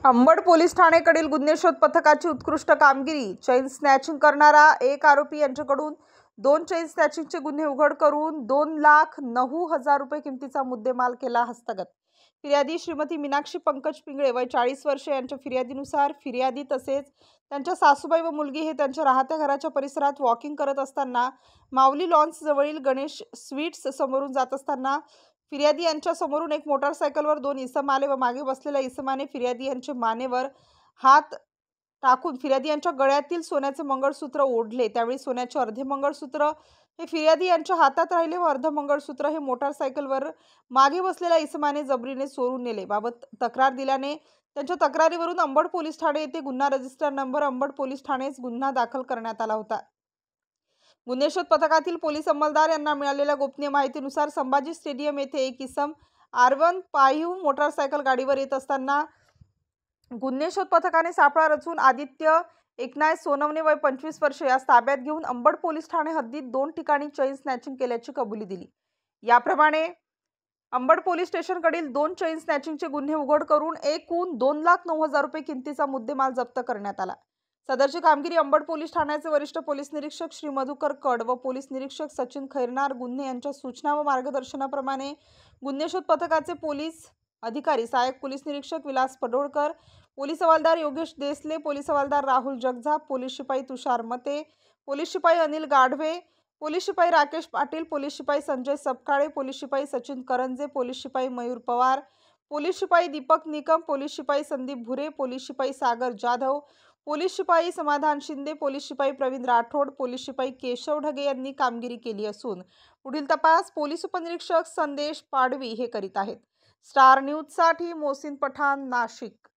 Ambad police ठाण्याकडील गुन्हे शोध पथकाची उत्कृष्ट कामगिरी। चेन स्नॅचिंग करणारा एक आरोपी यांच्याकडून 2 चेन स्नॅचिंगचे गुन्हे उघड करून 2,09,000 रुपये किमतीचा मुद्देमाल केला हस्तगत। फिर्यादी श्रीमती मीनाक्षी पंकज पिंगळे वय 40 वर्षे यांच्या फिर्यादीनुसार फिर्यादी तसेच त्यांच्या सासूबाई व मुलगी हे त्यांच्या राहत्या घराच्या परिसरात वॉकिंग करत असताना माऊली लॉन्स जवळील गणेश स्वीट्स समोरून जात असताना फिर्यादी यांच्या समोरून एक मोटारसायकलवर 2 इसम आले व मागे बसलेल्या इसमाने फिर्यादी यांच्या मानेवर हात टाकून फिर्यादी यांच्या गळ्यातील सोन्याचे मंगळसूत्र ओढले। त्यावेळी सोन्याचे अर्धे मंगळसूत्र हे फिर्यादी यांच्या हातात राहिले व अर्ध मंगळसूत्र हे मोटारसायकलवर मागे बसलेल्या इसमाने जबरीने चोरून नेले। बाबत तक्रार दिल्याने त्यांच्या तक्रारीवरून अंबड पोलीस ठाणे येथे गुन्हा रजिस्टर नंबर अंबड पोलीस ठाणेस गुन्हा दाखल करण्यात आला होता। गुन्हे शोध पथकातील पोलीस अंमलदार यांना मिळालेल्या गोपनीय माहितीनुसार संभाजी स्टेडियम येथे एक इसम R15 मोटारसायकल गाडीवर येत असताना गुन्हे शोध पथकाने सापळा रचून आदित्य एकनाय सोनवणे वय 25 वर्षे यास ताब्यात घेऊन अंबड पोलीस ठाणे हद्दीत 2 ठिकाणी चेन स्नॅचिंग केल्याची कबुली दिली। याप्रमाणे अंबड पोलीस स्टेशनकडील 2 चेन स्नॅचिंगचे गुन्हे उघड करून एकूण 2,09,000 रुपये किमतीचा मुद्देमाल जप्त करण्यात आला। सदरची कामगिरी अंबड पोलीस ठाण्याचे वरिष्ठ पोलीस निरीक्षक श्री मधुकर कड व पोलीस निरीक्षक सचिन खैरनार गुन्हे यांच्या सूचना व मार्गदर्शनाप्रमाणे गुन्हे शोध पथकाचे पोलीस अधिकारी सहाय्यक पोलीस निरीक्षक विलास पडोळकर, पोलीस हवालदार योगेश देसले, पोलीस हवालदार राहुल जगजाप, पोलीस शिपाई तुषार मते, पोलीस शिपाई अनिल गाढवे, पोलीस शिपाई राकेश पाटील, पोलीस शिपाई संजय सपकाळे, पोलीस शिपाई सचिन करंजे, पोलीस शिपाई मयूर पवार, पोलीस शिपाई दीपक निकम, पोलीस शिपाई संदीप भुरे, पोलीस शिपाई सागर जाधव, पोलीस शिपाई समाधान शिंदे, पोलीस शिपाई प्रवीण राठोड, पोलीस शिपाई केशव ढगे यांनी कामगिरी केली असून पुढील तपास पोलीस उपनिरीक्षक संदेश पाडवी हे करीत आहेत। स्टार न्यूज साठी मोहसिन पठाण, नाशिक।